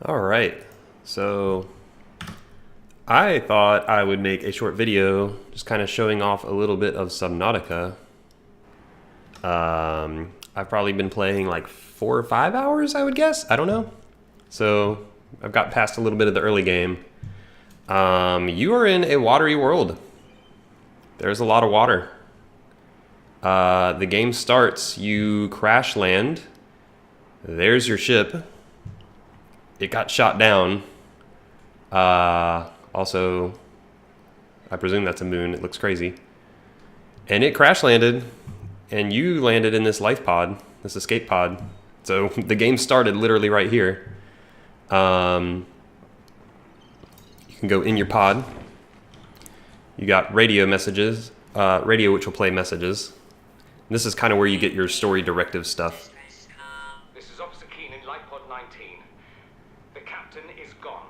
All right, so I thought I would make a short video just kind of showing off a little bit of Subnautica. I've probably been playing like 4 or 5 hours, I would guess. I don't know. So I've got past a little bit of the early game. You are in a watery world. There's a lot of water. The game starts, you crash land. There's your ship. It got shot down. Also, I presume that's a moon. It looks crazy. And it crash landed, and you landed in this life pod, this escape pod. So the game started literally right here. You can go in your pod. You got radio messages, radio which will play messages. And this is kind of where you get your story directive stuff. This is Officer Keane in Light Pod 19. The captain is gone.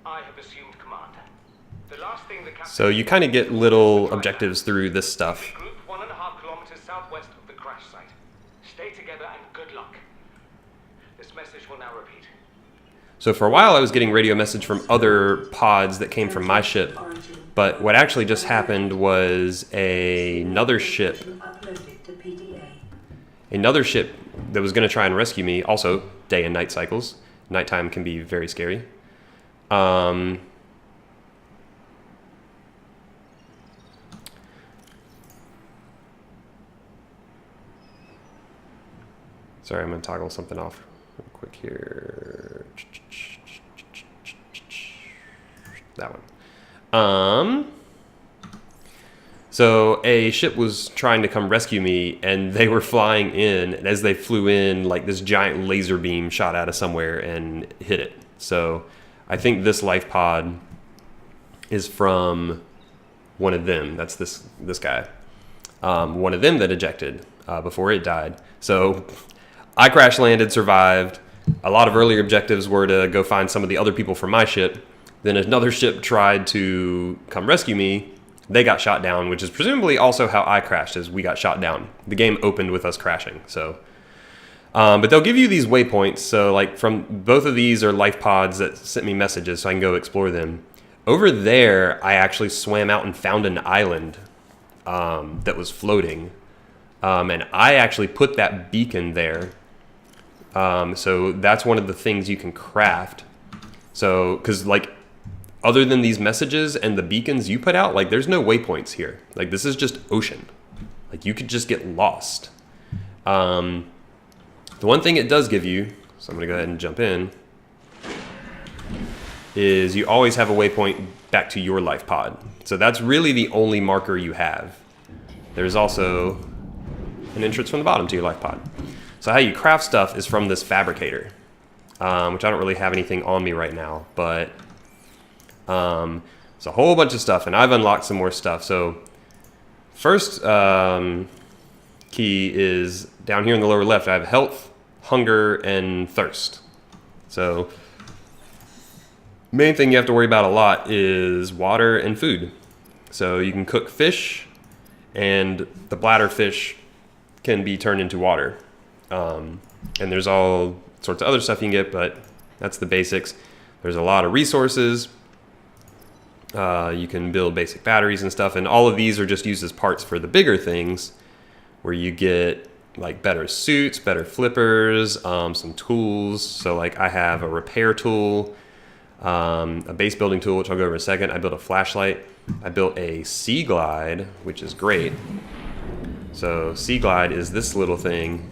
I have assumed command. The last thing the captain... So you kind of get little objectives through this stuff. Group 1.5 kilometers southwest of the crash site. Stay together and good luck. This message will now repeat. So for a while I was getting radio message from other pods that came from my ship. But what actually just happened was another ship that was going to try and rescue me. Also, day and night cycles. Nighttime can be very scary. Sorry, I'm going to toggle something off real quick here. That one. So a ship was trying to come rescue me, and they were flying in, and as they flew in, like this giant laser beam shot out of somewhere and hit it. So I think this life pod is from one of them. That's this guy. One of them that ejected before it died. So I crash landed, survived. A lot of earlier objectives were to go find some of the other people from my ship. Then another ship tried to come rescue me. They got shot down, which is presumably also how I crashed, as we got shot down. The game opened with us crashing. So, but they'll give you these waypoints. So like from both of these are life pods that sent me messages so I can go explore them. Over there, I actually swam out and found an island that was floating. And I actually put that beacon there. So that's one of the things you can craft. So, because like, other than these messages and the beacons you put out, like there's no waypoints here. Like this is just ocean. Like you could just get lost. The one thing it does give you, so I'm gonna go ahead and jump in, is you always have a waypoint back to your life pod. So that's really the only marker you have. There's also an entrance from the bottom to your life pod. So how you craft stuff is from this fabricator, which I don't really have anything on me right now, but it's a whole bunch of stuff, and I've unlocked some more stuff. So first key is down here in the lower left. I have health, hunger, and thirst. So main thing you have to worry about a lot is water and food. So you can cook fish, and the bladder fish can be turned into water. And there's all sorts of other stuff you can get, but that's the basics. There's a lot of resources. You can build basic batteries and stuff, and all of these are just used as parts for the bigger things, where you get like better suits, better flippers, some tools. So like I have a repair tool, a base building tool, which I'll go over in a second. I built a flashlight. I built a sea glide, which is great. So sea glide is this little thing.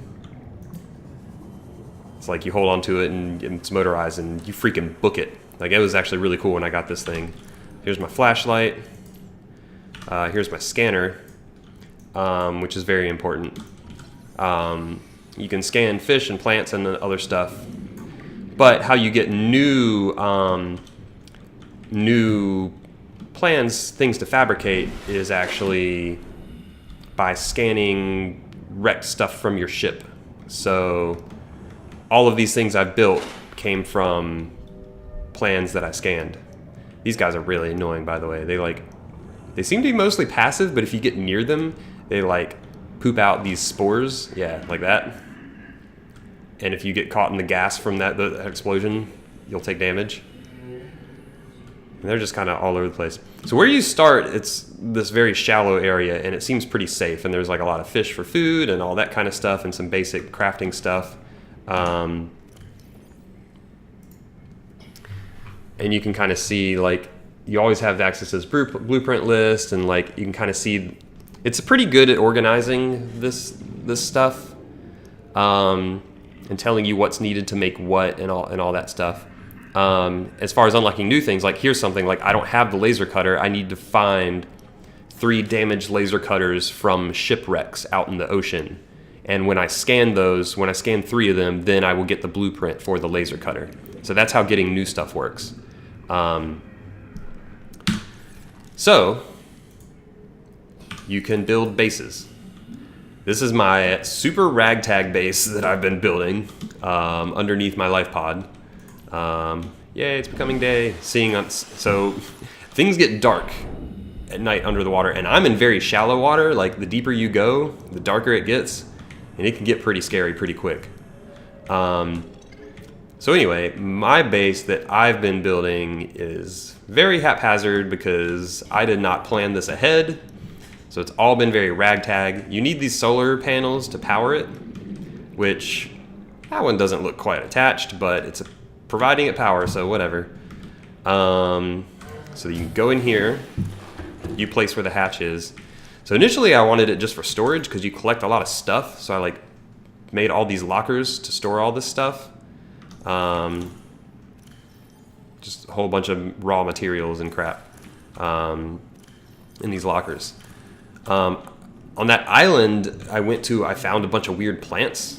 It's like you hold onto it and it's motorized and you freaking book it. Like it was actually really cool when I got this thing. Here's my flashlight. Here's my scanner, which is very important. You can scan fish and plants and other stuff. But how you get new plans, things to fabricate, is actually by scanning wrecked stuff from your ship. So all of these things I've built came from plans that I scanned. These guys are really annoying, by the way. They seem to be mostly passive, but if you get near them, they like poop out these spores. Yeah, like that. And if you get caught in the gas from the explosion, you'll take damage. And they're just kind of all over the place. So where you start, it's this very shallow area, and it seems pretty safe. And there's like a lot of fish for food and all that kind of stuff, and some basic crafting stuff. And you can kind of see, like, you always have access to this blueprint list, and like you can kind of see, it's pretty good at organizing this stuff, and telling you what's needed to make what and all that stuff. As far as unlocking new things, like here's something like I don't have the laser cutter. I need to find 3 damaged laser cutters from shipwrecks out in the ocean. And when I scan 3 of them, then I will get the blueprint for the laser cutter. So that's how getting new stuff works. So you can build bases. This is my super ragtag base that I've been building underneath my life pod. Yay, it's becoming day. So things get dark at night under the water, and I'm in very shallow water. Like the deeper you go, the darker it gets, and it can get pretty scary pretty quick. So anyway, my base that I've been building is very haphazard because I did not plan this ahead. So it's all been very ragtag. You need these solar panels to power it, which that one doesn't look quite attached, but it's providing it power, so whatever. So you can go in here, you place where the hatch is. So initially I wanted it just for storage because you collect a lot of stuff. So I like made all these lockers to store all this stuff. Just a whole bunch of raw materials and crap in these lockers. On that island I went to, I found a bunch of weird plants.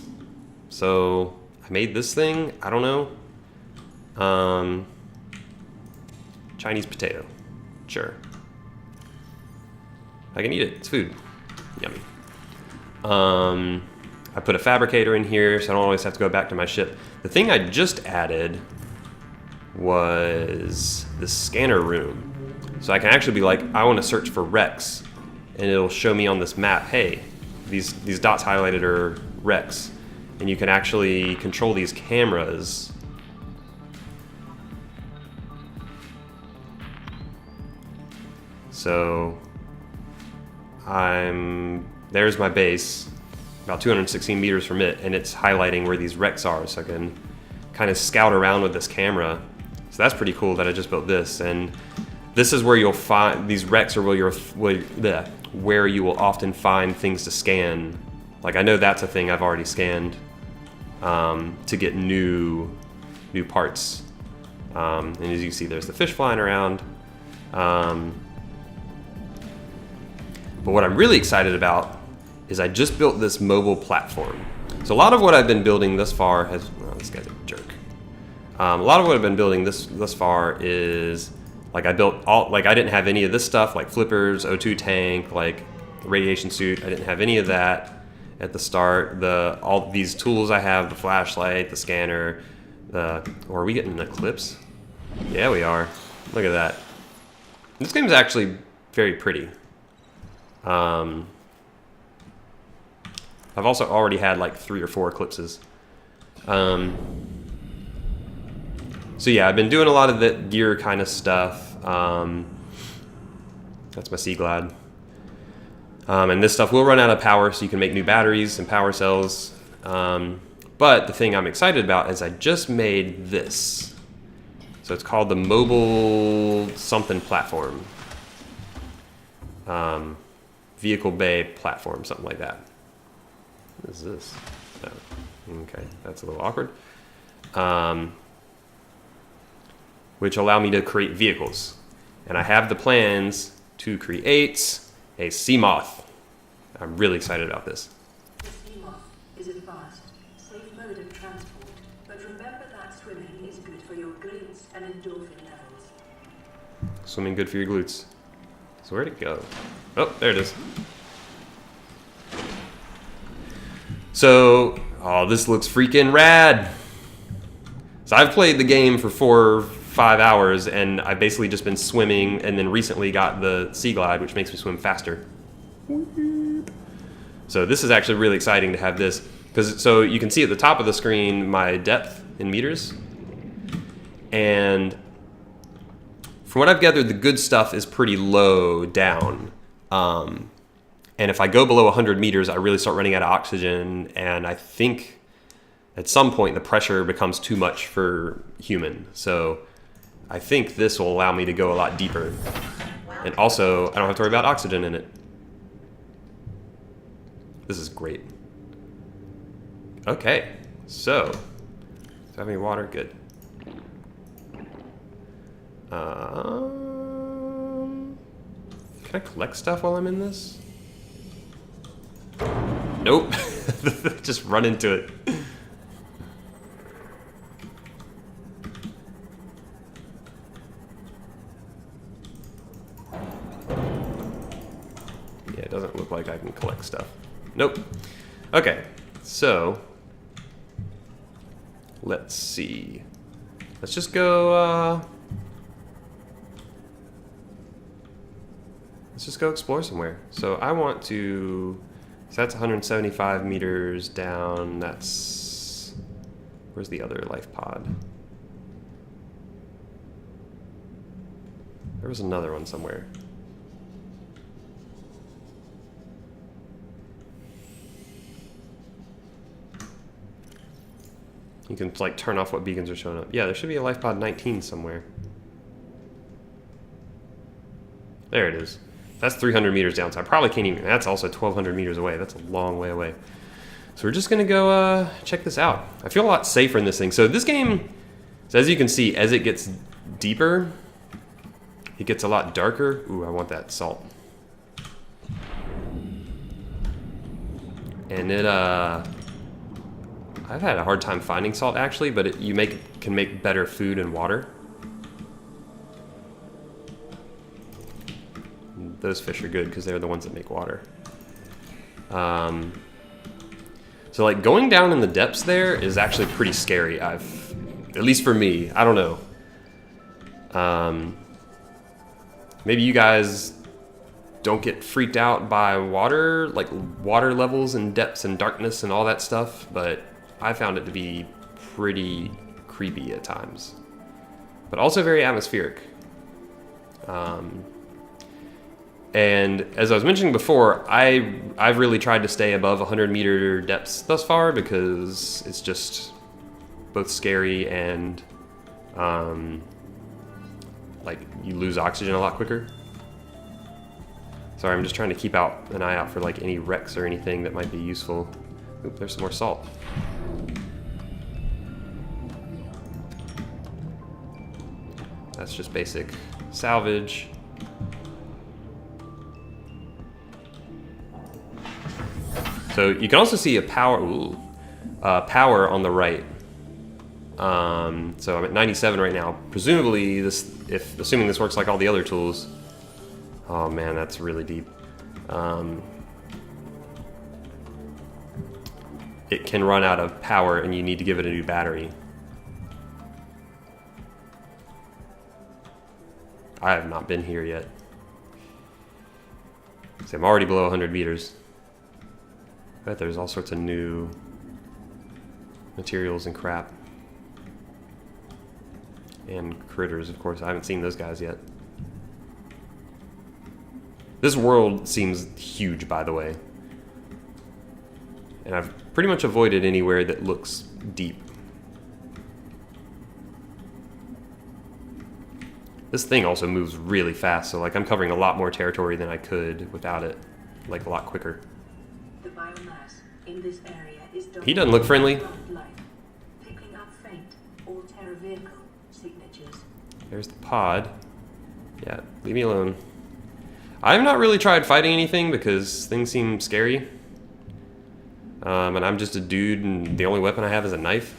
So I made this thing, I don't know. Chinese potato. Sure. I can eat it. It's food. Yummy. I put a fabricator in here so I don't always have to go back to my ship. The thing I just added was the scanner room. So I can actually be like, I want to search for wrecks. And it'll show me on this map, hey, these dots highlighted are wrecks. And you can actually control these cameras. So there's my base, about 216 meters from it, and it's highlighting where these wrecks are, so I can kind of scout around with this camera. So that's pretty cool that I just built this, and this is where you'll find, these wrecks are where you will often find things to scan. Like I know that's a thing I've already scanned to get new parts. And as you can see, there's the fish flying around. But what I'm really excited about is I just built this mobile platform. So a lot of what I've been building thus far has, oh, this guy's a jerk. A lot of what I've been building thus far is, like I built I didn't have any of this stuff, like flippers, O2 tank, like radiation suit. I didn't have any of that at the start. All these tools I have, the flashlight, the scanner, are we getting an eclipse? Yeah, we are. Look at that. This game is actually very pretty. I've also already had like 3 or 4 eclipses. So yeah, I've been doing a lot of the gear kind of stuff. That's my Sea Glide. And this stuff will run out of power, so you can make new batteries and power cells. But the thing I'm excited about is I just made this. So it's called the Mobile Something Platform. Vehicle Bay Platform, something like that. What is this? Oh, okay, that's a little awkward. Which allow me to create vehicles. And I have the plans to create a sea moth. I'm really excited about this. The sea moth is a fast, safe mode of transport, but remember that swimming is good for your glutes and endorphin levels. Swimming good for your glutes. So where'd it go? Oh, there it is. So, oh, this looks freaking rad. So I've played the game for 4 or 5 hours, and I've basically just been swimming, and then recently got the Sea Glide, which makes me swim faster. So this is actually really exciting to have this, so you can see at the top of the screen my depth in meters. And from what I've gathered, the good stuff is pretty low down. And if I go below 100 meters, I really start running out of oxygen. And I think at some point the pressure becomes too much for human. So I think this will allow me to go a lot deeper. And also, I don't have to worry about oxygen in it. This is great. Okay, so, do I have any water? Good. Can I collect stuff while I'm in this? Nope. Just run into it. Yeah, it doesn't look like I can collect stuff. Nope. Okay, so let's see. Let's just go, let's just go explore somewhere. So I want to, so that's 175 meters down. That's, where's the other life pod? There was another one somewhere. You can like turn off what beacons are showing up. Yeah, there should be a life pod 19 somewhere. There it is. That's 300 meters down, so I probably can't even, that's also 1,200 meters away. That's a long way away. So we're just gonna go check this out. I feel a lot safer in this thing. So this game, so as you can see, as it gets deeper, it gets a lot darker. Ooh, I want that salt. And it, I've had a hard time finding salt actually, but you can make better food and water. Those fish are good because they're the ones that make water. So like going down in the depths there is actually pretty scary. At least for me, I don't know. Maybe you guys don't get freaked out by water, like water levels and depths and darkness and all that stuff, but I found it to be pretty creepy at times, but also very atmospheric. And as I was mentioning before, I've really tried to stay above 100 meter depths thus far because it's just both scary and like you lose oxygen a lot quicker. Sorry, I'm just trying to keep an eye out for like any wrecks or anything that might be useful. Oop, there's some more salt. That's just basic salvage. So you can also see a power on the right. So I'm at 97 right now. Presumably assuming this works like all the other tools. Oh man, that's really deep. It can run out of power and you need to give it a new battery. I have not been here yet. See, I'm already below 100 meters. I bet there's all sorts of new materials and crap. And critters, of course. I haven't seen those guys yet. This world seems huge, by the way. And I've pretty much avoided anywhere that looks deep. This thing also moves really fast, so like I'm covering a lot more territory than I could without it, like a lot quicker. The biomass in this area is He doesn't look friendly. life, picking up faint all-terror vehicle signatures. There's the pod. Yeah, leave me alone. I've not really tried fighting anything because things seem scary. And I'm just a dude and the only weapon I have is a knife.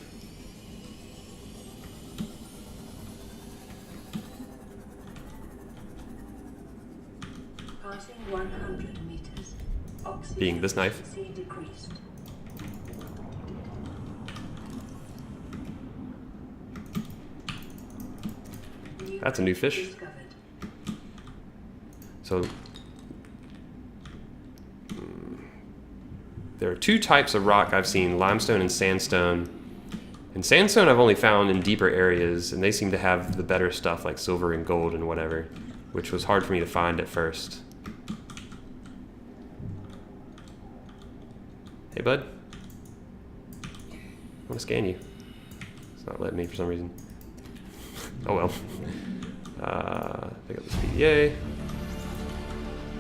Passing 100 meters. Oxygen Being this knife. efficiency decreased. That's a new fish. Discovered. So there are two types of rock I've seen, limestone and sandstone. And And sandstone I've only found in deeper areas, and they seem to have the better stuff like silver and gold and whatever, which was hard for me to find at first. Hey, bud. I want to scan you. It's not letting me for some reason. Oh well. Pick up this PDA.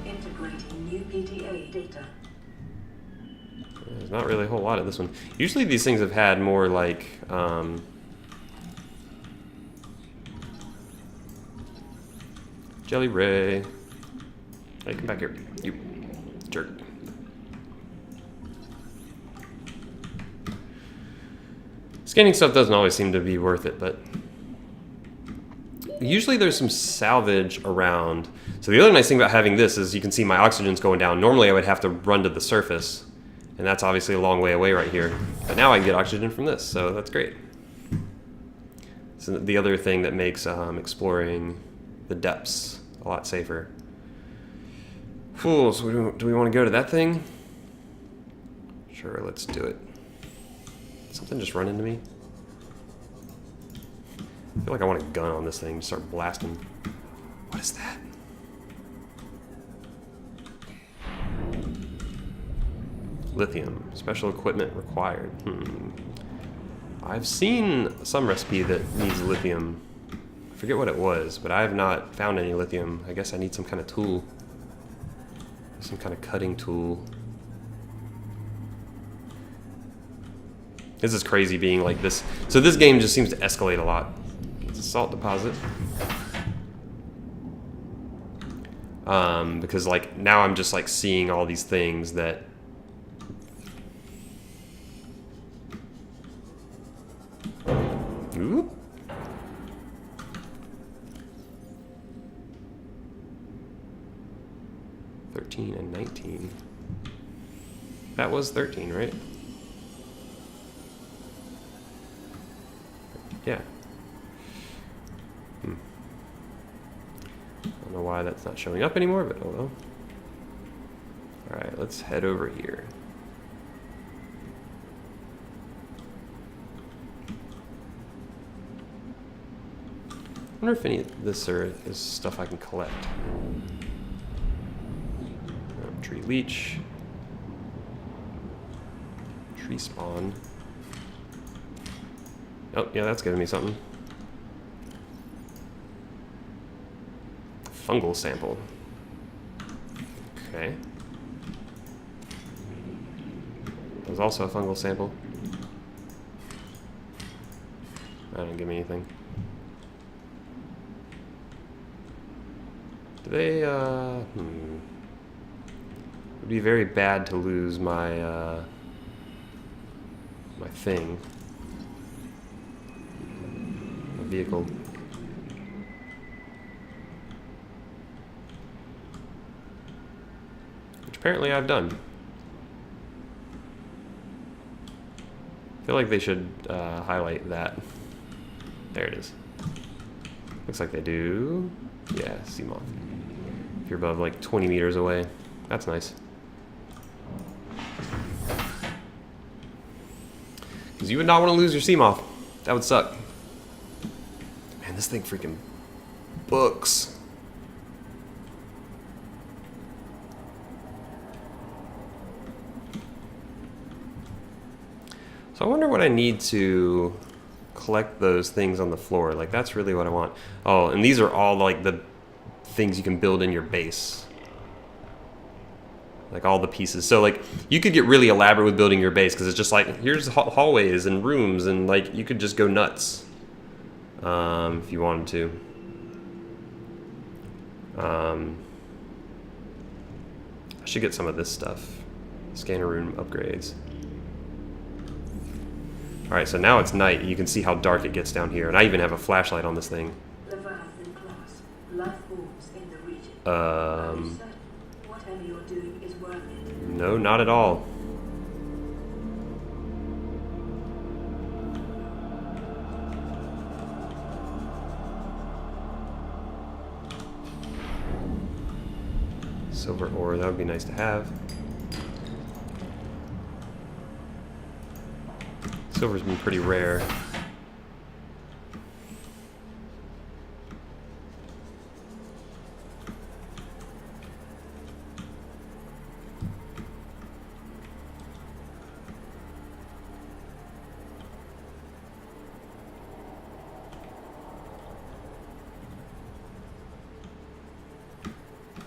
Integrating new PDA data. There's not really a whole lot of this one. Usually these things have had more like Jelly Ray. Hey, come back here. You jerk. Scanning stuff doesn't always seem to be worth it, but usually there's some salvage around. So the other nice thing about having this is you can see my oxygen's going down. Normally I would have to run to the surface, and that's obviously a long way away right here. But now I can get oxygen from this, so that's great. So the other thing that makes exploring the depths a lot safer. Fools, do we want to go to that thing? Sure, let's do it. Did something just run into me? I feel like I want a gun on this thing, just start blasting. What is that? Lithium. Special equipment required. I've seen some recipe that needs lithium. I forget what it was, but I have not found any lithium. I guess I need some kind of tool. Some kind of cutting tool. This is crazy being like this. So this game just seems to escalate a lot. It's a salt deposit. Because like now I'm just like seeing all these things that Oop. $13 and $19. That was 13, right? Yeah. I don't know why that's not showing up anymore, but oh well. Alright, let's head over here. I wonder if any of this is stuff I can collect. Tree leech. Tree spawn. Oh, yeah, that's giving me something. Fungal sample. Okay. That was also a fungal sample. That didn't give me anything. Do they, It would be very bad to lose my, my thing. My vehicle. Which apparently I've done. I feel like they should highlight that. There it is. Looks like they do. Yeah, sea moth. If you're above like 20 meters away. That's nice. Because you would not want to lose your sea moth. That would suck. Man, this thing freaking books. So I wonder what I need to collect those things on the floor. Like, that's really what I want. Oh, and these are all like the things you can build in your base. Like all the pieces. So like you could get really elaborate with building your base because it's just like here's hallways and rooms and like you could just go nuts if you wanted to. I should get some of this stuff. Scanner room upgrades. Alright, so now it's night. You can see how dark it gets down here. And I even have a flashlight on this thing. Leviathan class. Life forms in the region. Whatever you're doing is worth it. No, not at all. Silver ore, that would be nice to have. Silver's been pretty rare.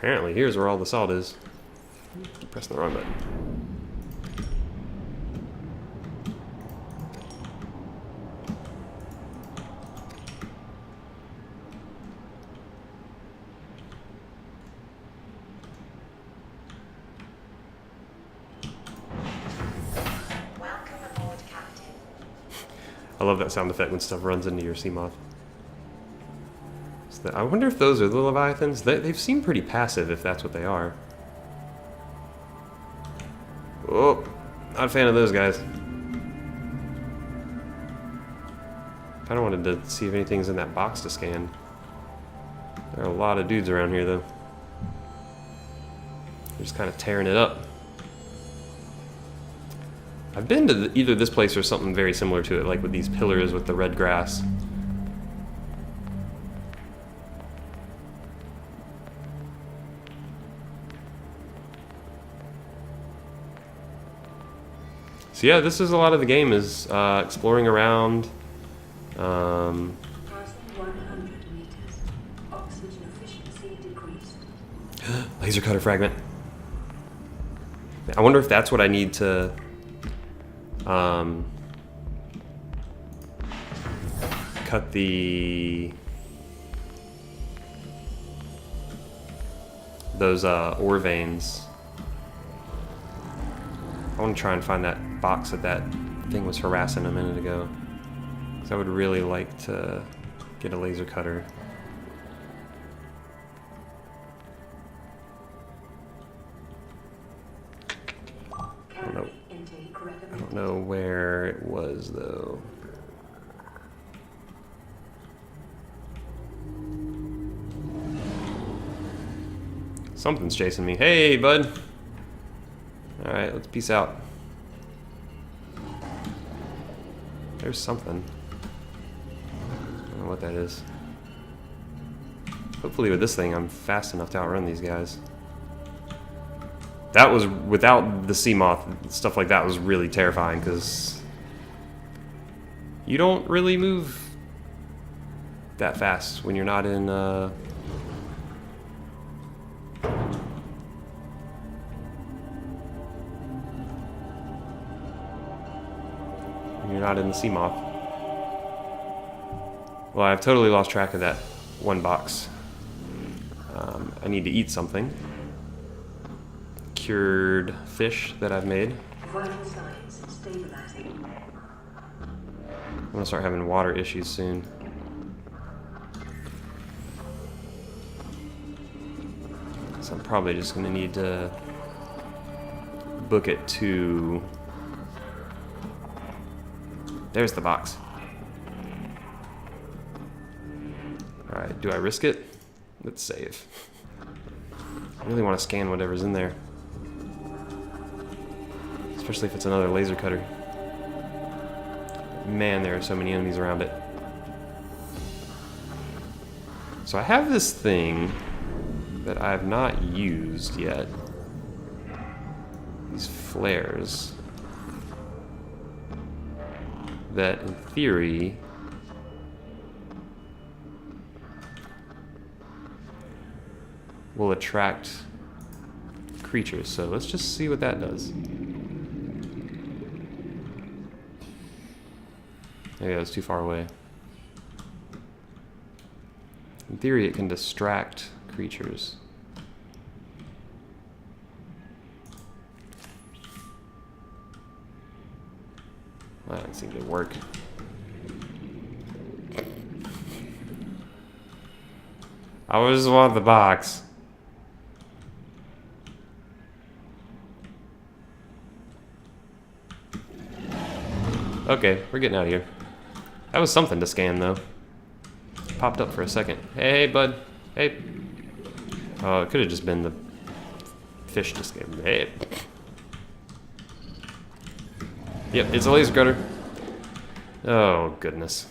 Apparently, here's where all the salt is. Keep pressing the wrong button. Welcome aboard, Captain. I love that sound effect when stuff runs into your sea moth. I wonder if those are the Leviathans. They've seemed pretty passive, if that's what they are. Oh, not a fan of those guys. Kind of wanted to see if anything's in that box to scan. There are a lot of dudes around here, though. They're just kind of tearing it up. I've been to either this place or something very similar to it, like with these pillars with the red grass. So yeah, this is a lot of the game, is exploring around. Passing 100 meters. Oxygen efficiency decreased. Laser cutter fragment. I wonder if that's what I need to cut those ore veins. I want to try and find that box that thing was harassing a minute ago. Because I would really like to get a laser cutter. Calorie intake I recommended. don't know where it was, though. Something's chasing me. Hey, bud. Alright, let's peace out. There's something. I don't know what that is. Hopefully with this thing I'm fast enough to outrun these guys. That was, without the sea moth, stuff like that was really terrifying, because you don't really move that fast when you're not in the sea moth. Well, I've totally lost track of that one box. I need to eat something. Cured fish that I've made. Vital signs stabilizing. I'm gonna start having water issues soon. So I'm probably just gonna need to book it to... There's the box. Alright, do I risk it? Let's save. I really want to scan whatever's in there. Especially if it's another laser cutter. Man, there are so many enemies around it. So I have this thing that I've not used yet. These flares. That, in theory, will attract creatures. So let's just see what that does. Maybe I was too far away. In theory, it can distract creatures. That doesn't seem to work. I just want the box. Okay, we're getting out of here. That was something to scan, though. Popped up for a second. Hey, bud. Hey. Oh, it could have just been the fish to scan. Hey. Yep, it's a laser cutter. Oh, goodness.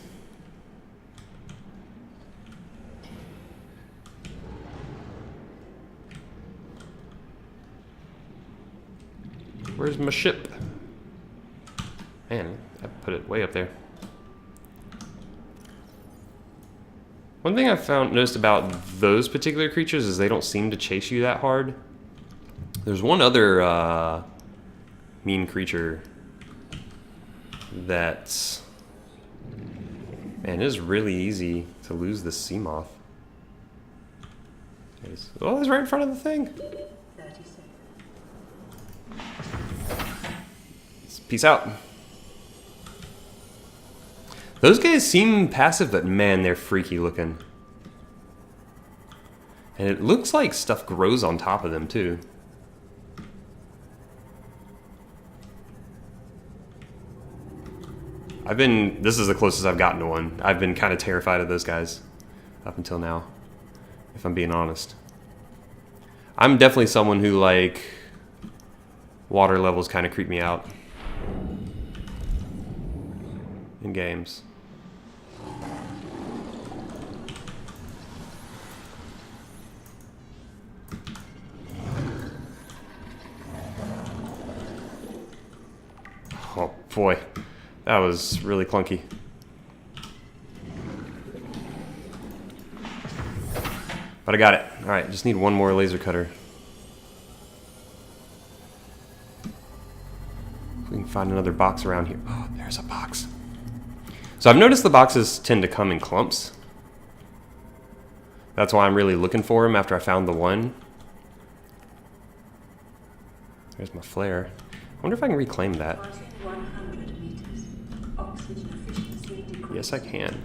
Where's my ship? Man, I put it way up there. One thing I've noticed about those particular creatures is they don't seem to chase you that hard. There's one other mean creature that's... Man, it is really easy to lose this sea moth. Oh, it's right in front of the thing. 36. Peace out. Those guys seem passive, but man, they're freaky looking. And it looks like stuff grows on top of them, too. This is the closest I've gotten to one. I've been kind of terrified of those guys up until now, if I'm being honest. I'm definitely someone who, like, water levels kind of creep me out in games. Oh boy, that was really clunky. But I got it. Alright, just need one more laser cutter. If we can find another box around here. Oh, there's a box. So I've noticed the boxes tend to come in clumps. That's why I'm really looking for them after I found the one. There's my flare. I wonder if I can reclaim that. 100 meters. Oxygen efficiency decreased. Yes, I can.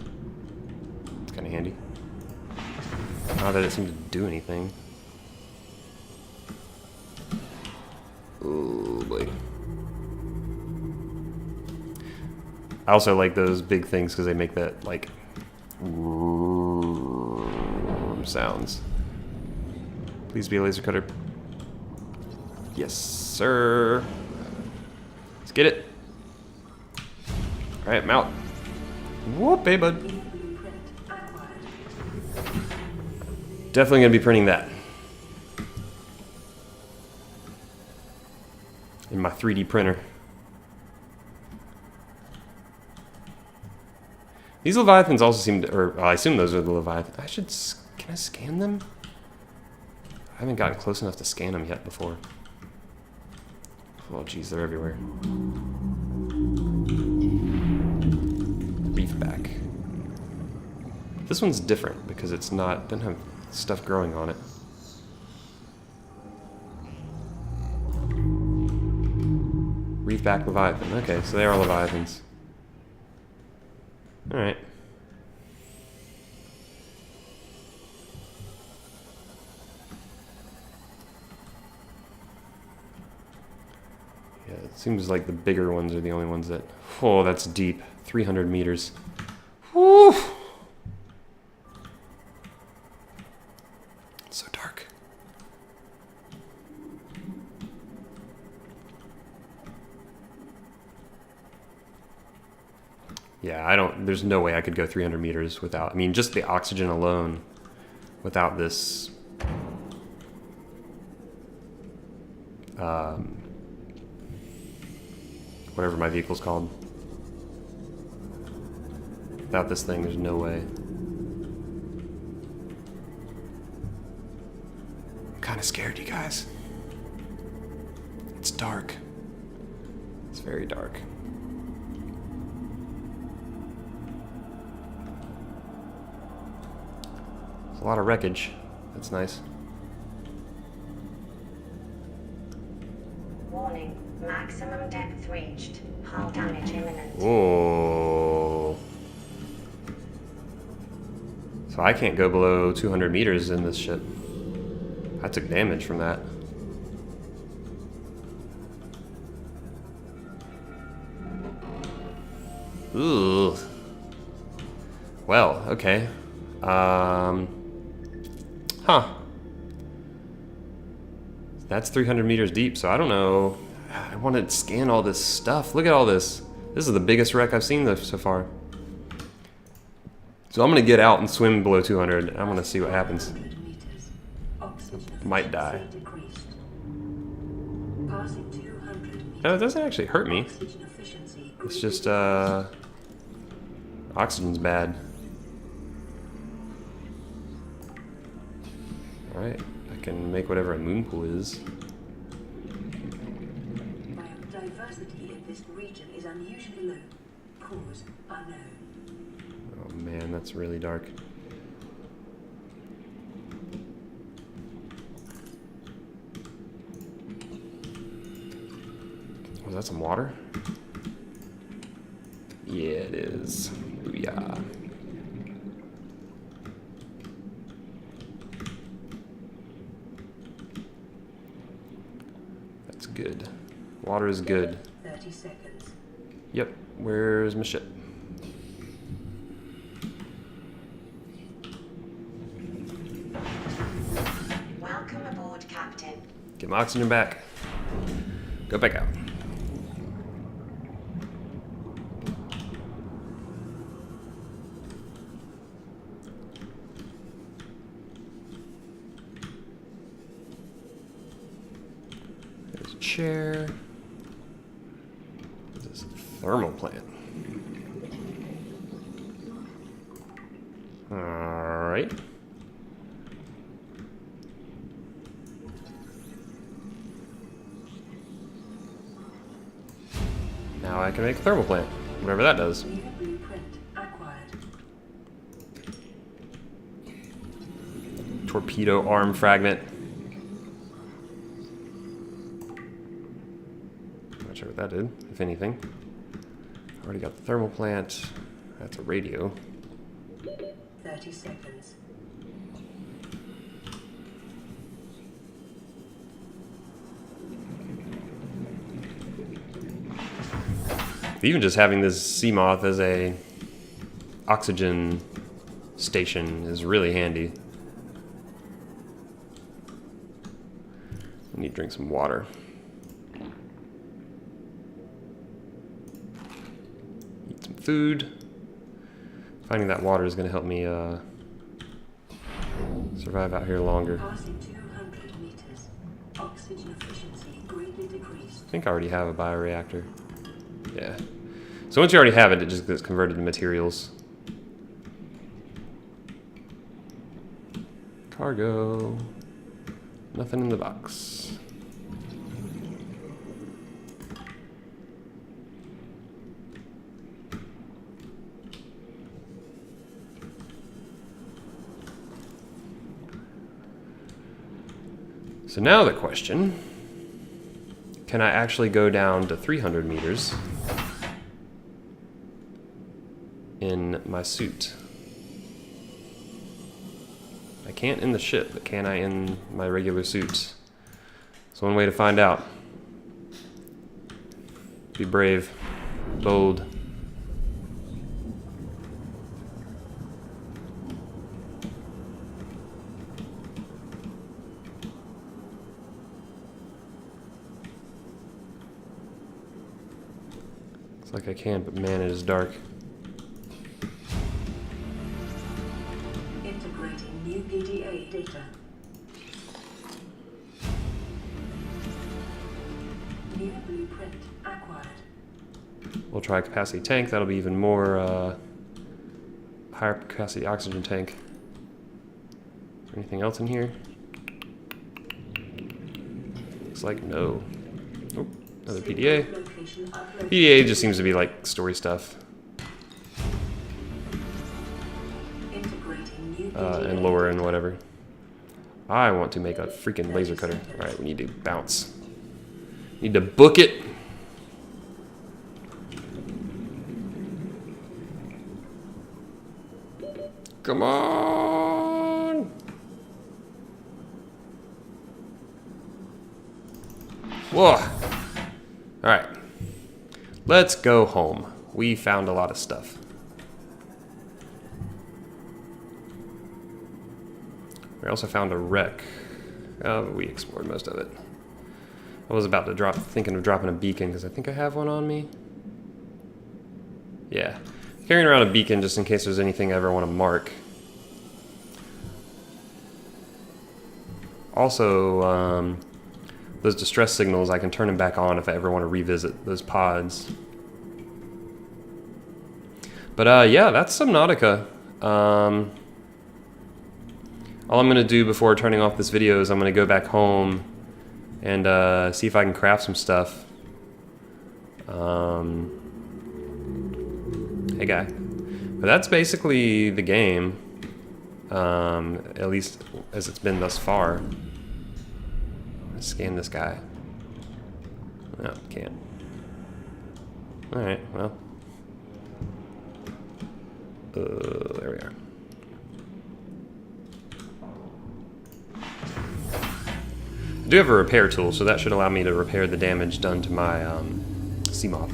It's kind of handy. Not that it seemed to do anything. Oh boy. I also like those big things because they make that, like, sounds. Please be a laser cutter. Yes, sir. Let's get it. Alright, I'm out. Whoop, hey, bud. Blueprint acquired. Definitely gonna be printing that in my 3D printer. These Leviathans also seem to, or I assume those are the Leviathans. Can I scan them? I haven't gotten close enough to scan them yet before. Oh geez, they're everywhere. Reef back. This one's different because it's not, doesn't have stuff growing on it. Reef back Leviathan. Okay, so they are Leviathans. Alright. Yeah, it seems like the bigger ones are the only ones that... Oh, that's deep. 300 meters. Whew! It's so dark. Yeah, there's no way I could go 300 meters without, I mean, just the oxygen alone, without this, whatever my vehicle's called. Without this thing, there's no way. I'm kind of scared, you guys. It's dark. It's very dark. A lot of wreckage. That's nice. Warning, maximum depth reached. Hull damage imminent. Whoa. So I can't go below 200 meters in this ship. I took damage from that. Ooh. Well, okay. Huh. That's 300 meters deep, so I don't know. I want to scan all this stuff. Look at all this. This is the biggest wreck I've seen so far. So I'm going to get out and swim below 200. I'm going to see what happens. Might die. No, it doesn't actually hurt me. It's just, oxygen's bad. Alright, I can make whatever a moon pool is. Biodiversity in this region is unusually low. Cause unknown. Oh man, that's really dark. Was that some water? Yeah, it is. Booyah. That's good. Water is good. 30 seconds. Yep. Where's my ship? Welcome aboard, Captain. Get my oxygen back. Go back out. There's a chair. This is a thermal plant. Alright. Now I can make a thermal plant, whatever that does. New blueprint acquired. Torpedo arm fragment. Not sure what that did, if anything. Already got the thermal plant. That's a radio. 30 seconds. Even just having this sea moth as a oxygen station is really handy. I need to drink some water. Eat some food. Finding that water is going to help me survive out here longer. Passing 200 meters. Oxygen efficiency greatly decreased. I think I already have a bioreactor. Yeah. So once you already have it, it just gets converted to materials. Cargo. Nothing in the box. So now the question, can I actually go down to 300 meters in my suit? I can't in the ship, but can I in my regular suit? That's one way to find out. Be brave, bold. Looks like I can, but man, it is dark. Integrating new PDA data. New blueprint acquired. We'll try capacity tank. That'll be even more higher capacity oxygen tank. Is there anything else in here? Looks like no. Oh, another PDA. Location uploaded. PDA just seems to be like story stuff. Integrating new And lower and whatever. I want to make a freaking laser cutter. Alright, we need to bounce. Need to book it. Come on! Whoa! Alright. Let's go home. We found a lot of stuff. We also found a wreck. We explored most of it. I was about to thinking of dropping a beacon because I think I have one on me. Yeah. Carrying around a beacon just in case there's anything I ever want to mark. Also, those distress signals, I can turn them back on if I ever want to revisit those pods. But yeah, that's Subnautica. all I'm gonna do before turning off this video is I'm gonna go back home and see if I can craft some stuff. Hey guy. But that's basically the game, at least as it's been thus far. Let's scan this guy. No, can't. Alright, well. There we are. I do have a repair tool, so that should allow me to repair the damage done to my sea moth.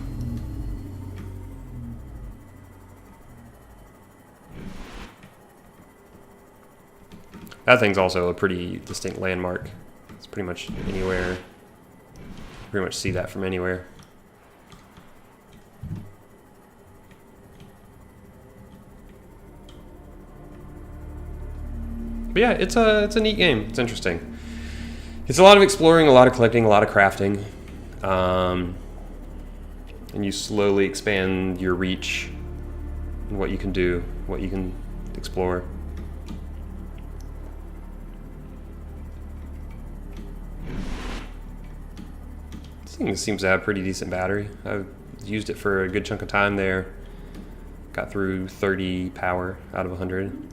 That thing's also a pretty distinct landmark. It's pretty much anywhere. Pretty much see that from anywhere. But yeah, it's a neat game. It's interesting. It's a lot of exploring, a lot of collecting, a lot of crafting. And you slowly expand your reach and what you can do, what you can explore. This thing seems to have a pretty decent battery. I've used it for a good chunk of time there. Got through 30 power out of 100.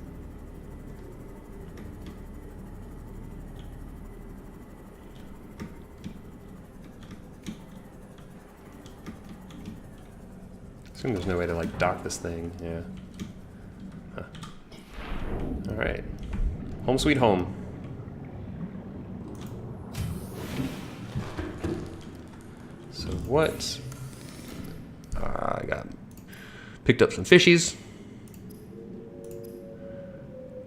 Assume there's no way to like dock this thing. Yeah. Huh. All right. Home sweet home. So what? I got picked up some fishies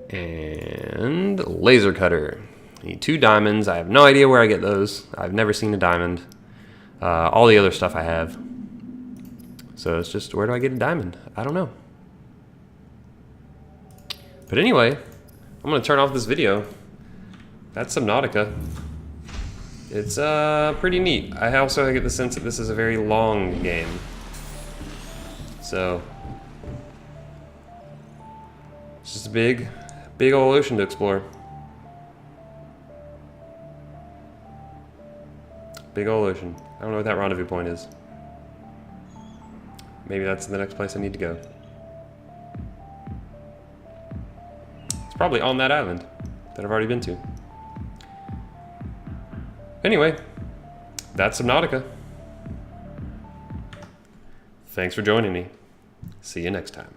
and laser cutter. I need 2 diamonds. I have no idea where I get those. I've never seen a diamond. All the other stuff I have. So it's just, where do I get a diamond? I don't know. But anyway, I'm gonna turn off this video. That's Subnautica. It's pretty neat. I also get the sense that this is a very long game. So it's just a big old ocean to explore. Big old ocean. I don't know what that rendezvous point is. Maybe that's the next place I need to go. It's probably on that island that I've already been to. Anyway, that's Subnautica. Thanks for joining me. See you next time.